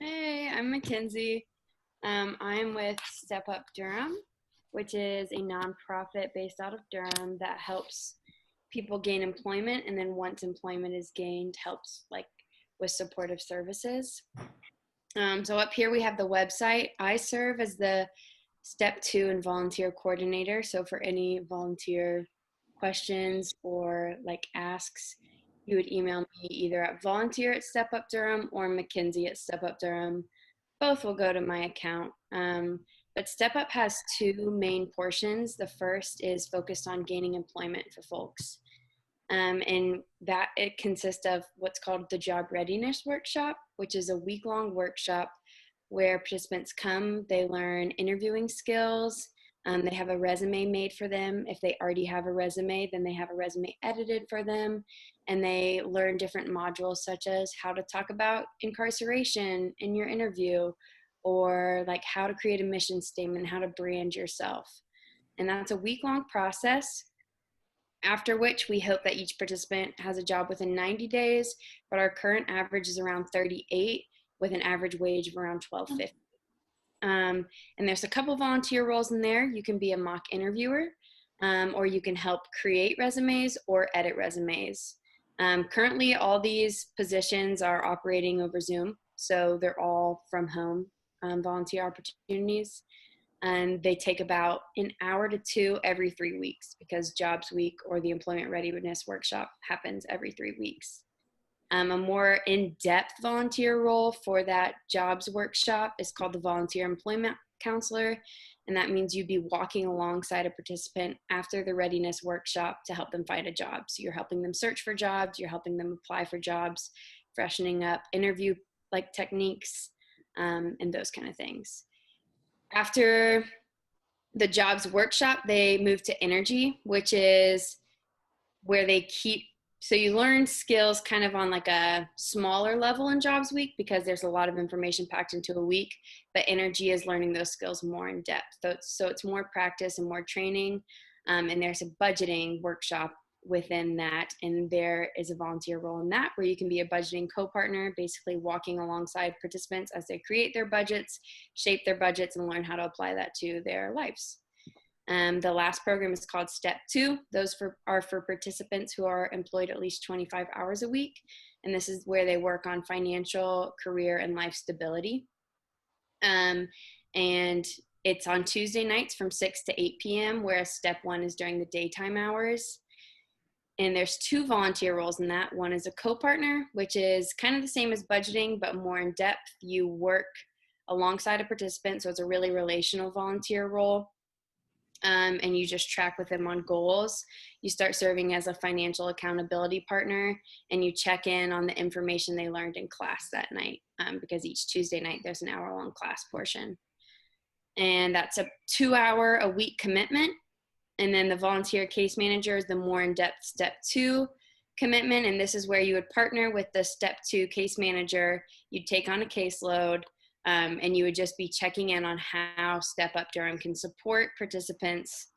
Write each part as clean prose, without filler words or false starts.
Hey, I'm Mackenzie. I'm with StepUp Durham, which is a nonprofit based out of Durham that helps people gain employment, and then once employment is gained, helps like with supportive services. So up here we have the website. I serve as the Step 2 and volunteer coordinator. So for any volunteer questions or like asks, you would email me either at volunteer at StepUp Durham or Mackenzie at StepUp Durham. Both will go to my account. But StepUp has two main portions. The first is focused on gaining employment for folks. And that it consists of what's called the Job Readiness Workshop, which is a week-long workshop where participants come, they learn interviewing skills, they have a resume made for them. If they already have a resume, then they have a resume edited for them, and they learn different modules such as how to talk about incarceration in your interview, or like how to create a mission statement, how to brand yourself. And that's a week-long process, after which we hope that each participant has a job within 90 days, but our current average is around 38 with an average wage of around $12.50. And there's a couple volunteer roles in there. You can be a mock interviewer, or you can help create resumes or edit resumes. Currently, all these positions are operating over Zoom, so they're all from home volunteer opportunities. And they take about an hour to two every 3 weeks because Jobs Week or the Employment Readiness Workshop happens every 3 weeks. A more in-depth volunteer role for that jobs workshop is called the Volunteer Employment Counselor, and that means you'd be walking alongside a participant after the readiness workshop to help them find a job. So you're helping them search for jobs, you're helping them apply for jobs, freshening up interview like techniques, and those kind of things. After the jobs workshop, they move to energy, which is where they keep, so you learn skills kind of on like a smaller level in Jobs Week because there's a lot of information packed into a week, but energy is learning those skills more in depth. So it's more practice and more training, and there's a budgeting workshop within that, and there is a volunteer role in that where you can be a budgeting co-partner, basically walking alongside participants as they create their budgets, shape their budgets, and learn how to apply that to their lives. The last program is called Step 2. Those are for participants who are employed at least 25 hours a week, and this is where they work on financial, career, and life stability. And it's on Tuesday nights from 6 to 8 p.m., whereas Step 1 is during the daytime hours. And there's two volunteer roles in that. One is a co-partner, which is kind of the same as budgeting, but more in depth. You work alongside a participant, so it's a really relational volunteer role. And you just track with them on goals. You start serving as a financial accountability partner, and you check in on the information they learned in class that night, because each Tuesday night there's an hour-long class portion. And that's a 2-hour a week commitment. And then the volunteer case manager is the more in-depth Step 2 commitment, and this is where you would partner with the Step 2 case manager. You'd take on a caseload, and you would just be checking in on how StepUp Durham can support participants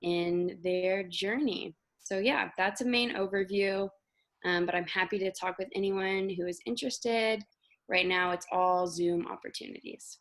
in their journey. So yeah, that's a main overview, but I'm happy to talk with anyone who is interested. Right now, it's all Zoom opportunities.